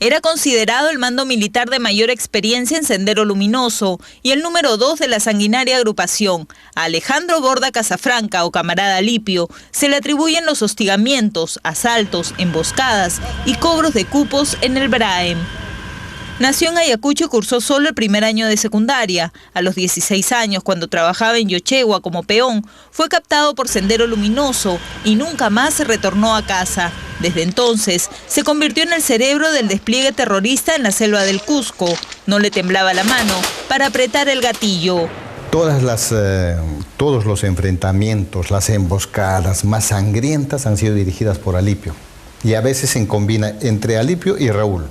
Era considerado el mando militar de mayor experiencia en Sendero Luminoso y el número 2 de la sanguinaria agrupación. A Alejandro Borda Casafranca, o camarada Alipio, se le atribuyen los hostigamientos, asaltos, emboscadas y cobros de cupos en el BRAEM. Nació en Ayacucho y cursó solo el primer año de secundaria. A los 16 años, cuando trabajaba en Yochegua como peón, fue captado por Sendero Luminoso y nunca más se retornó a casa. Desde entonces, se convirtió en el cerebro del despliegue terrorista en la selva del Cusco. No le temblaba la mano para apretar el gatillo. Todos los enfrentamientos, las emboscadas más sangrientas han sido dirigidas por Alipio. Y a veces se combina entre Alipio y Raúl,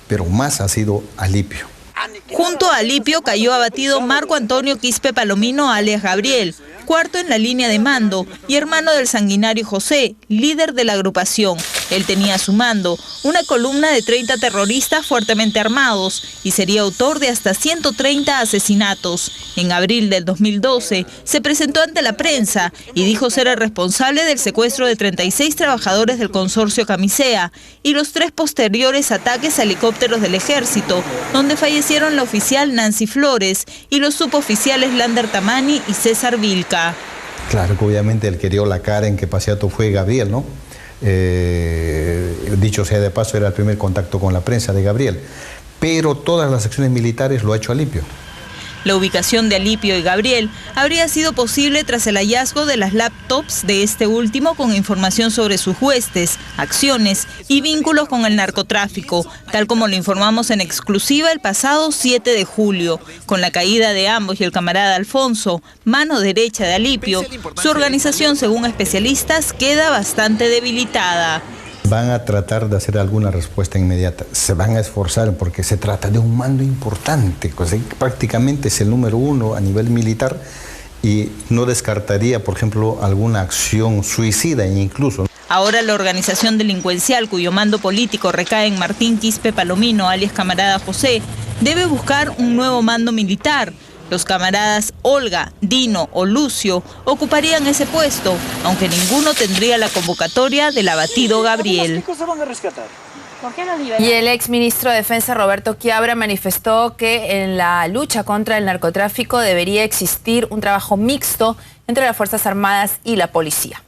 pero más ha sido Alipio. Junto a Alipio cayó abatido Marco Antonio Quispe Palomino, alias Gabriel, cuarto en la línea de mando y hermano del sanguinario José, líder de la agrupación. Él tenía a su mando una columna de 30 terroristas fuertemente armados y sería autor de hasta 130 asesinatos. En abril del 2012 se presentó ante la prensa y dijo ser el responsable del secuestro de 36 trabajadores del consorcio Camisea y los 3 posteriores ataques a helicópteros del ejército, donde fallecieron la oficial Nancy Flores y los suboficiales Lander Tamani y César Vilca. Claro que obviamente el que dio la cara en que paseato fue Gabriel, ¿no? Dicho sea de paso, era el primer contacto con la prensa de Gabriel, pero todas las acciones militares lo ha hecho Alipio. La ubicación de Alipio y Gabriel habría sido posible tras el hallazgo de las laptops de este último con información sobre sus huestes, acciones y vínculos con el narcotráfico, tal como lo informamos en exclusiva el pasado 7 de julio. Con la caída de ambos y el camarada Alfonso, mano derecha de Alipio, su organización, según especialistas, queda bastante debilitada. Van a tratar de hacer alguna respuesta inmediata, se van a esforzar porque se trata de un mando importante, pues prácticamente es el número 1 a nivel militar y no descartaría, por ejemplo, alguna acción suicida incluso. Ahora la organización delincuencial cuyo mando político recae en Martín Quispe Palomino, alias camarada José, debe buscar un nuevo mando militar. Los camaradas Olga, Dino o Lucio ocuparían ese puesto, aunque ninguno tendría la convocatoria del abatido Gabriel. Y el exministro de Defensa Roberto Quiabra manifestó que en la lucha contra el narcotráfico debería existir un trabajo mixto entre las Fuerzas Armadas y la policía.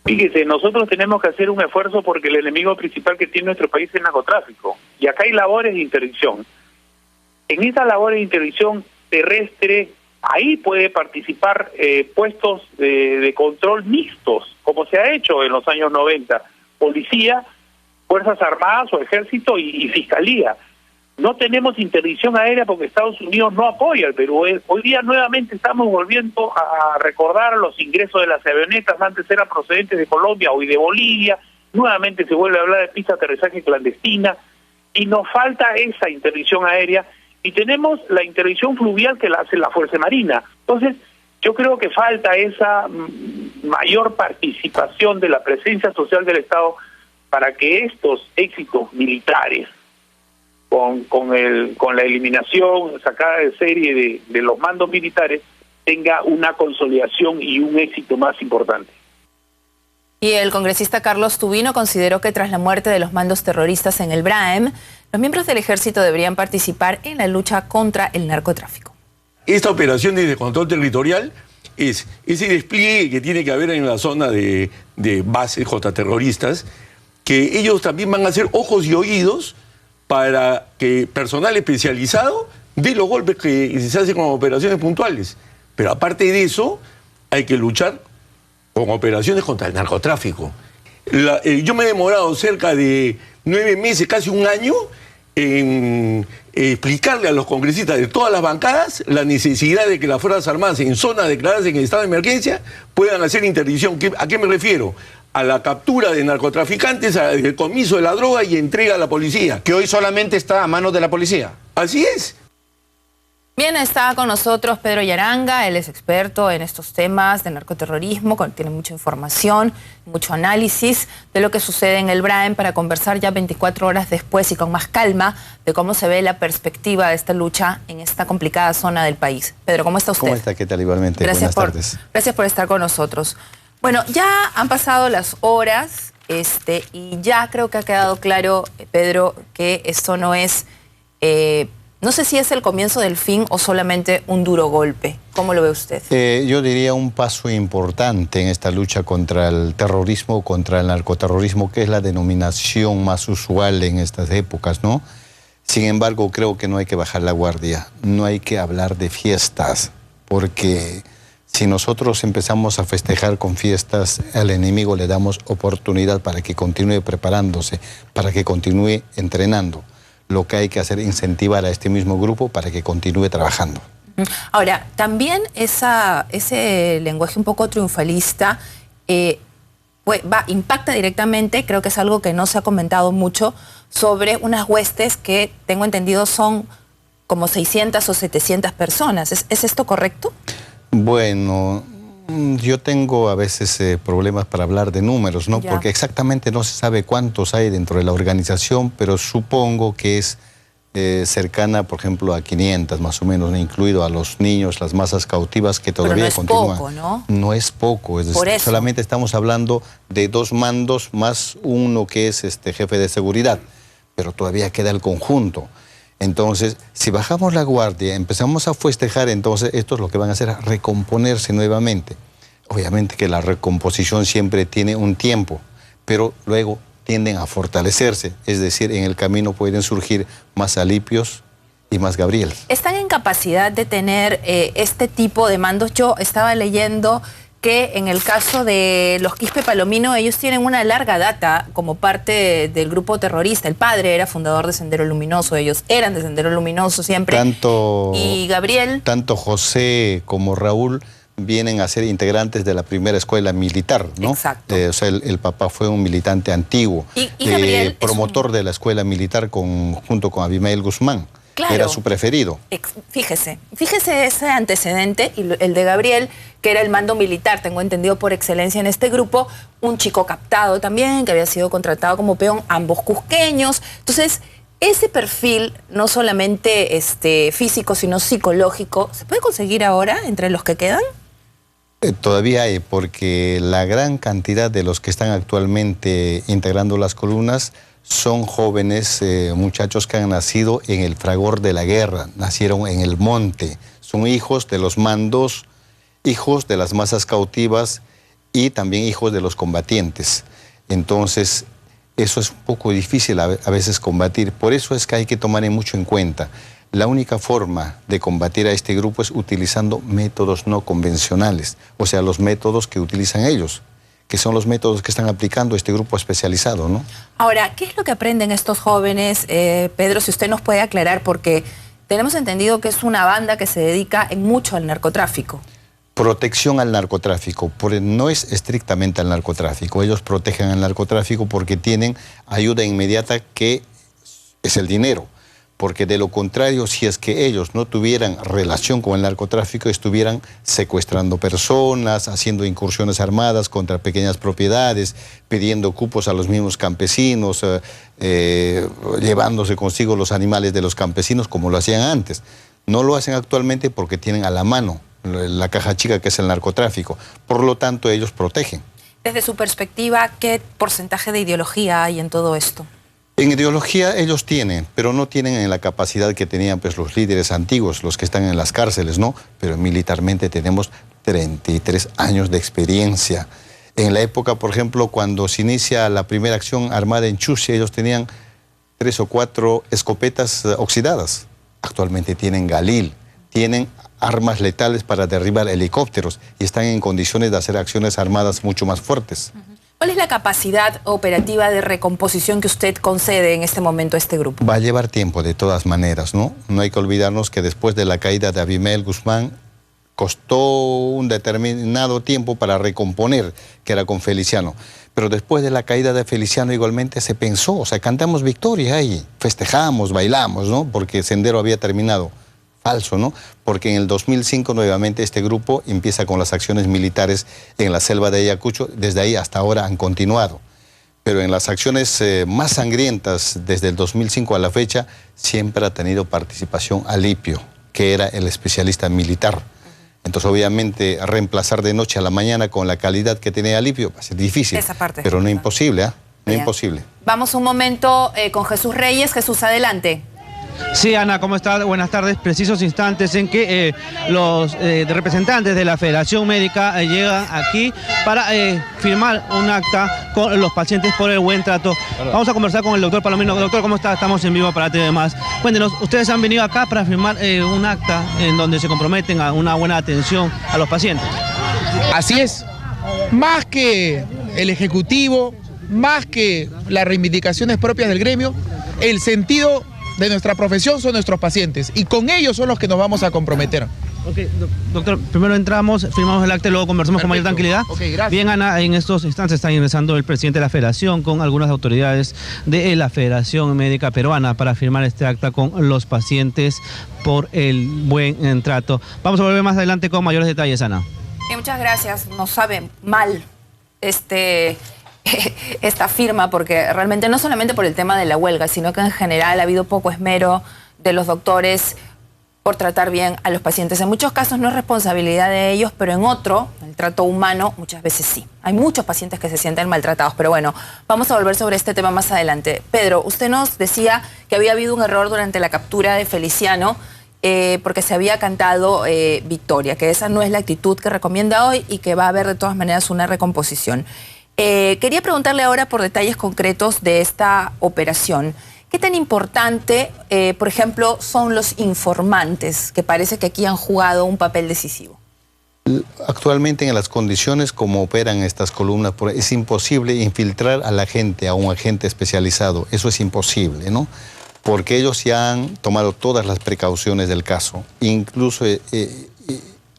Fíjese, nosotros tenemos que hacer un esfuerzo porque el enemigo principal que tiene nuestro país es el narcotráfico. Y acá hay labores de interdicción. En esas labores de interdicción terrestre, ahí puede participar puestos de control mixtos, como se ha hecho en los años 90, policía, Fuerzas Armadas o Ejército y Fiscalía. No tenemos interdicción aérea porque Estados Unidos no apoya al Perú. Hoy día nuevamente estamos volviendo a recordar los ingresos de las avionetas, antes eran procedentes de Colombia, hoy de Bolivia, nuevamente se vuelve a hablar de pista de aterrizaje clandestina, y nos falta esa interdicción aérea. Y tenemos la interdicción fluvial que la hace la Fuerza Marina. Entonces, yo creo que falta esa mayor participación de la presencia social del Estado para que estos éxitos militares, con la eliminación, sacada de serie de los mandos militares, tenga una consolidación y un éxito más importante. Y el congresista Carlos Tubino consideró que tras la muerte de los mandos terroristas en el BRAEM, los miembros del ejército deberían participar en la lucha contra el narcotráfico. Esta operación de control territorial es ese despliegue que tiene que haber en la zona de bases contraterroristas, que ellos también van a ser ojos y oídos para que personal especializado dé los golpes que se hacen con operaciones puntuales. Pero aparte de eso, hay que luchar con operaciones contra el narcotráfico. Yo me he demorado cerca de 9 meses, casi un año, en explicarle a los congresistas de todas las bancadas la necesidad de que las Fuerzas Armadas en zonas declaradas en estado de emergencia puedan hacer interdicción. ¿A qué me refiero? A la captura de narcotraficantes, al decomiso de la droga y entrega a la policía. Que hoy solamente está a manos de la policía. Así es. Bien, está con nosotros Pedro Yaranga, él es experto en estos temas de narcoterrorismo, tiene mucha información, mucho análisis de lo que sucede en el BRAEM para conversar ya 24 horas después y con más calma de cómo se ve la perspectiva de esta lucha en esta complicada zona del país. Pedro, ¿cómo está usted? ¿Cómo está? ¿Qué tal? Igualmente. Buenas tardes. Gracias por estar con nosotros. Bueno, ya han pasado las horas Y ya creo que ha quedado claro, Pedro, que esto no es, no sé si es el comienzo del fin o solamente un duro golpe. ¿Cómo lo ve usted? Yo diría un paso importante en esta lucha contra el terrorismo, contra el narcoterrorismo, que es la denominación más usual en estas épocas, ¿no? Sin embargo, creo que no hay que bajar la guardia, no hay que hablar de fiestas, porque si nosotros empezamos a festejar con fiestas, al enemigo le damos oportunidad para que continúe preparándose, para que continúe entrenando. Lo que hay que hacer es incentivar a este mismo grupo para que continúe trabajando. Ahora, también ese lenguaje un poco triunfalista impacta directamente, creo que es algo que no se ha comentado mucho, sobre unas huestes que, tengo entendido, son como 600 o 700 personas. ¿Es esto correcto? Bueno, yo tengo a veces problemas para hablar de números, ¿no? Porque exactamente no se sabe cuántos hay dentro de la organización, pero supongo que es cercana, por ejemplo, a 500 más o menos, incluido a los niños, las masas cautivas que todavía continúan. Pero no es poco, ¿no? No es poco, es decir, solamente estamos hablando de 2 mandos más uno que es jefe de seguridad, pero todavía queda el conjunto. Entonces, si bajamos la guardia, empezamos a festejar, entonces estos lo que van a hacer es recomponerse nuevamente. Obviamente que la recomposición siempre tiene un tiempo, pero luego tienden a fortalecerse. Es decir, en el camino pueden surgir más Alipios y más Gabriel. ¿Están en capacidad de tener este tipo de mandos? Yo estaba leyendo que en el caso de los Quispe Palomino, ellos tienen una larga data como parte del grupo terrorista. El padre era fundador de Sendero Luminoso, ellos eran de Sendero Luminoso siempre. Y Gabriel. Tanto José como Raúl vienen a ser integrantes de la primera escuela militar, ¿no? Exacto. O sea, el papá fue un militante antiguo, y Gabriel promotor de la escuela militar junto con Abimael Guzmán. Claro. Era su preferido. Fíjese ese antecedente, y el de Gabriel, que era el mando militar, tengo entendido, por excelencia en este grupo, un chico captado también, que había sido contratado como peón, ambos cusqueños. Entonces, ese perfil, no solamente físico, sino psicológico, ¿se puede conseguir ahora entre los que quedan? Todavía hay, porque la gran cantidad de los que están actualmente integrando las columnas son jóvenes muchachos que han nacido en el fragor de la guerra, nacieron en el monte, son hijos de los mandos, hijos de las masas cautivas y también hijos de los combatientes. Entonces, eso es un poco difícil a veces combatir, por eso es que hay que tomar mucho en cuenta. La única forma de combatir a este grupo es utilizando métodos no convencionales, o sea, los métodos que utilizan ellos, que son los métodos que están aplicando este grupo especializado, ¿no? Ahora, ¿qué es lo que aprenden estos jóvenes? Pedro, si usted nos puede aclarar, porque tenemos entendido que es una banda que se dedica mucho al narcotráfico. Protección al narcotráfico, no es estrictamente al narcotráfico, ellos protegen al narcotráfico porque tienen ayuda inmediata que es el dinero. Porque de lo contrario, si es que ellos no tuvieran relación con el narcotráfico, estuvieran secuestrando personas, haciendo incursiones armadas contra pequeñas propiedades, pidiendo cupos a los mismos campesinos, llevándose consigo los animales de los campesinos como lo hacían antes. No lo hacen actualmente porque tienen a la mano la caja chica que es el narcotráfico. Por lo tanto, ellos protegen. Desde su perspectiva, ¿qué porcentaje de ideología hay en todo esto? En ideología ellos tienen, pero no tienen en la capacidad que tenían pues, los líderes antiguos, los que están en las cárceles, ¿no? Pero militarmente tenemos 33 años de experiencia. En la época, por ejemplo, cuando se inicia la primera acción armada en Chusi, ellos tenían 3 o 4 escopetas oxidadas. Actualmente tienen Galil, tienen armas letales para derribar helicópteros y están en condiciones de hacer acciones armadas mucho más fuertes. ¿Cuál es la capacidad operativa de recomposición que usted concede en este momento a este grupo? Va a llevar tiempo de todas maneras, ¿no? No hay que olvidarnos que después de la caída de Abimael Guzmán costó un determinado tiempo para recomponer, que era con Feliciano. Pero después de la caída de Feliciano igualmente se pensó, o sea, cantamos victoria ahí, festejamos, bailamos, ¿no? Porque Sendero había terminado. Falso, ¿no? Porque en el 2005 nuevamente este grupo empieza con las acciones militares en la selva de Ayacucho, desde ahí hasta ahora han continuado. Pero en las acciones más sangrientas desde el 2005 a la fecha siempre ha tenido participación Alipio, que era el especialista militar. Entonces, obviamente, reemplazar de noche a la mañana con la calidad que tiene Alipio va a ser difícil, Esa parte pero no es imposible, ¿ah? No Bien. imposible. Vamos un momento con Jesús Reyes. Jesús, adelante. Sí, Ana, ¿cómo está? Buenas tardes. Precisos instantes en que los representantes de la Federación Médica llegan aquí para firmar un acta con los pacientes por el buen trato. Vamos a conversar con el doctor Palomino. Doctor, ¿cómo está? Estamos en vivo para TV Más. Cuéntenos, ustedes han venido acá para firmar un acta en donde se comprometen a una buena atención a los pacientes. Así es. Más que el Ejecutivo, más que las reivindicaciones propias del gremio, el sentido de nuestra profesión son nuestros pacientes y con ellos son los que nos vamos a comprometer. Ok, doctor, primero entramos, firmamos el acta y luego conversamos con mayor tranquilidad. Ok, gracias. Bien, Ana, en estos instantes está ingresando el presidente de la Federación con algunas autoridades de la Federación Médica Peruana para firmar este acta con los pacientes por el buen trato. Vamos a volver más adelante con mayores detalles, Ana. Muchas gracias. Nos sabe mal esta firma, porque realmente no solamente por el tema de la huelga, sino que en general ha habido poco esmero de los doctores por tratar bien a los pacientes. En muchos casos no es responsabilidad de ellos, pero en otro, el trato humano, muchas veces sí. Hay muchos pacientes que se sienten maltratados, pero bueno, vamos a volver sobre este tema más adelante. Pedro, usted nos decía que había habido un error durante la captura de Feliciano, porque se había cantado victoria, que esa no es la actitud que recomienda hoy y que va a haber de todas maneras una recomposición. Quería preguntarle ahora por detalles concretos de esta operación. ¿Qué tan importante, por ejemplo, son los informantes, que parece que aquí han jugado un papel decisivo? Actualmente, en las condiciones como operan estas columnas, es imposible infiltrar a la gente, a un agente especializado. Eso es imposible, ¿no? Porque ellos ya han tomado todas las precauciones del caso, incluso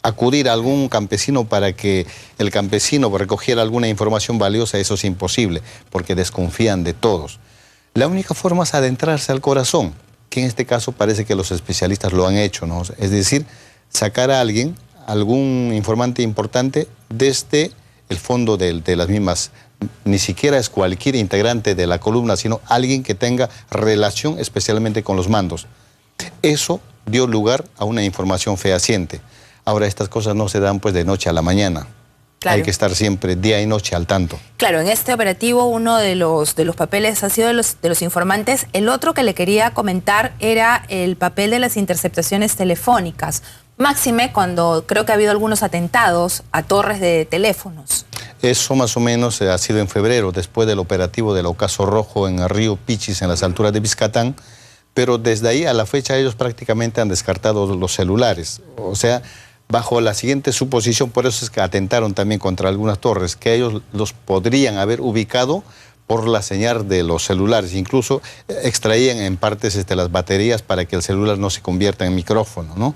acudir a algún campesino para que el campesino recogiera alguna información valiosa, eso es imposible, porque desconfían de todos. La única forma es adentrarse al corazón, que en este caso parece que los especialistas lo han hecho, ¿no? Es decir, sacar a alguien, algún informante importante, desde el fondo de las mismas. Ni siquiera es cualquier integrante de la columna, sino alguien que tenga relación especialmente con los mandos. Eso dio lugar a una información fehaciente. Ahora, estas cosas no se dan pues de noche a la mañana. Claro. Hay que estar siempre día y noche al tanto. Claro, en este operativo uno de los papeles ha sido de los informantes. El otro que le quería comentar era el papel de las interceptaciones telefónicas. Máxime cuando creo que ha habido algunos atentados a torres de teléfonos. Eso más o menos ha sido en febrero, después del operativo del Ocaso Rojo en el río Pichis, en las alturas de Vizcatán. Pero desde ahí a la fecha ellos prácticamente han descartado los celulares. O sea, bajo la siguiente suposición, por eso es que atentaron también contra algunas torres, que ellos los podrían haber ubicado por la señal de los celulares. Incluso extraían en partes las baterías para que el celular no se convierta en micrófono, ¿no?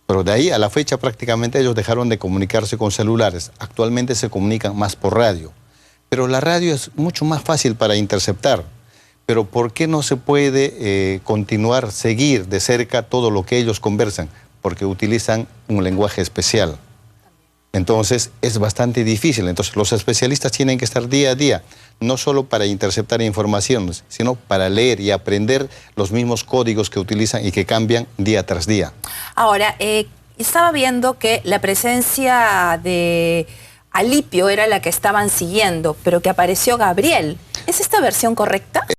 Pero de ahí a la fecha prácticamente ellos dejaron de comunicarse con celulares. Actualmente se comunican más por radio. Pero la radio es mucho más fácil para interceptar. Pero ¿por qué no se puede seguir de cerca todo lo que ellos conversan? Porque utilizan un lenguaje especial. Entonces es bastante difícil. Entonces los especialistas tienen que estar día a día, no solo para interceptar informaciones, sino para leer y aprender los mismos códigos que utilizan y que cambian día tras día. Ahora, estaba viendo que la presencia de Alipio era la que estaban siguiendo, pero que apareció Gabriel. ¿Es esta versión correcta?